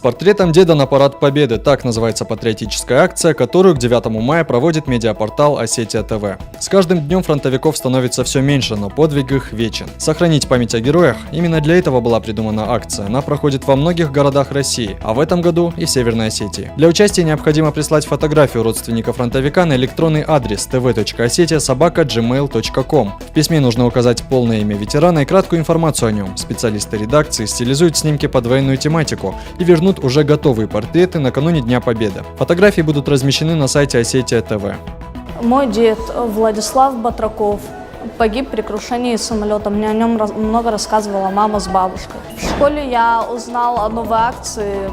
портретом деда на парад Победы. Так называется патриотическая акция, которую к 9 мая проводит медиапортал Осетия ТВ. С каждым днем фронтовиков становится все меньше, но подвиг их вечен. Сохранить память о героях – именно для этого была придумана акция. Она проходит во многих городах России, а в этом году и в Северной Осетии. Для участия необходимо прислать фотографию родственника фронтовика на электронный адрес tv.osetia@gmail.com. В письме нужно указать полное имя ветерана и краткую информацию о нем. Специалисты редакции стилизуют снимки под военную тематику и вернут уже готовые портреты накануне Дня Победы. Фотографии будут размещены на сайте Осетия ТВ. Мой дед Владислав Батраков погиб при крушении самолета. Мне о нем много рассказывала мама с бабушкой. В школе я узнал о новой акции.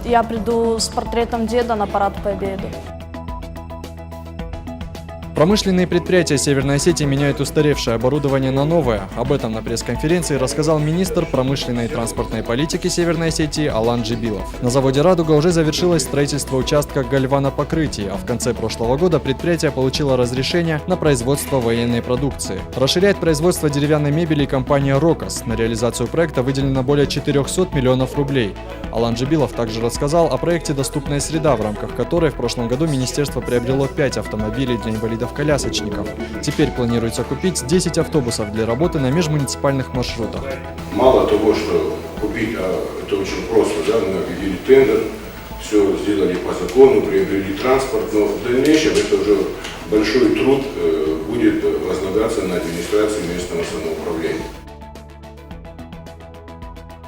Я приду с портретом деда на парад Победы. Промышленные предприятия Северной Осетии меняют устаревшее оборудование на новое. Об этом на пресс-конференции рассказал министр промышленной и транспортной политики Северной Осетии Алан Джибилов. На заводе «Радуга» уже завершилось строительство участка гальванопокрытий, а в конце прошлого года предприятие получило разрешение на производство военной продукции. Расширяет производство деревянной мебели компания «Рокос». На реализацию проекта выделено более 400 миллионов рублей. Алан Джибилов также рассказал о проекте «Доступная среда», в рамках которой в прошлом году министерство приобрело 5 автомобилей для инвалидов-колясочников. Теперь планируется купить 10 автобусов для работы на межмуниципальных маршрутах. Мало того, что купить, это очень просто, мы объявили тендер, все сделали по закону, приобрели транспорт, но в дальнейшем это уже большой труд будет возлагаться на администрацию местного самоуправления.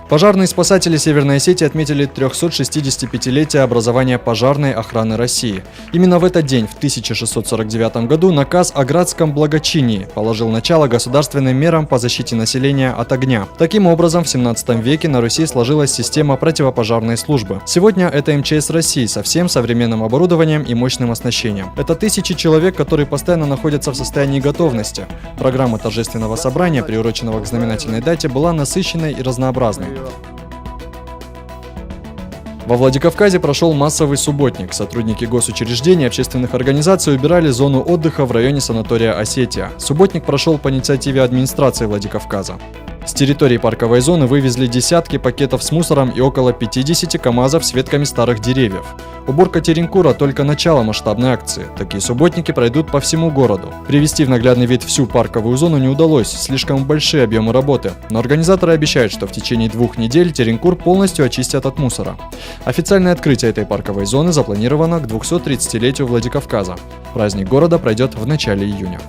Пожарные спасатели Северной Осетии отметили 365-летие образования пожарной охраны России. Именно в этот день, в 1649 году, наказ о градском благочинии положил начало государственным мерам по защите населения от огня. Таким образом, в 17 веке на Руси сложилась система противопожарной службы. Сегодня это МЧС России со всем современным оборудованием и мощным оснащением. Это тысячи человек, которые постоянно находятся в состоянии готовности. Программа торжественного собрания, приуроченного к знаменательной дате, была насыщенной и разнообразной. Во Владикавказе прошел массовый субботник. Сотрудники госучреждений и общественных организаций убирали зону отдыха в районе санатория «Осетия». Субботник прошел по инициативе администрации Владикавказа. С территории парковой зоны вывезли десятки пакетов с мусором и около 50 КАМАЗов с ветками старых деревьев. Уборка Теренкура – только начало масштабной акции. Такие субботники пройдут по всему городу. Привести в наглядный вид всю парковую зону не удалось, слишком большие объемы работы. Но организаторы обещают, что в течение 2 недель Теренкур полностью очистят от мусора. Официальное открытие этой парковой зоны запланировано к 230-летию Владикавказа. Праздник города пройдет в начале июня.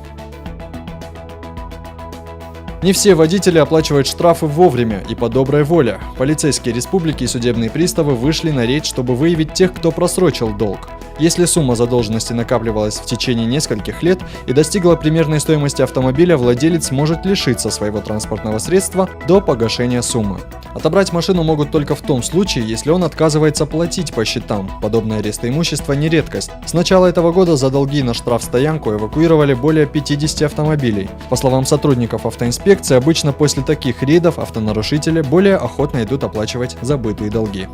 Не все водители оплачивают штрафы вовремя и по доброй воле. Полицейские республики и судебные приставы вышли на рейд, чтобы выявить тех, кто просрочил долг. Если сумма задолженности накапливалась в течение нескольких лет и достигла примерной стоимости автомобиля, владелец может лишиться своего транспортного средства до погашения суммы. Отобрать машину могут только в том случае, если он отказывается платить по счетам. Подобные аресты имущества не редкость. С начала этого года за долги на штрафстоянку эвакуировали более 50 автомобилей. По словам сотрудников автоинспекции, обычно после таких рейдов автонарушители более охотно идут оплачивать забытые долги.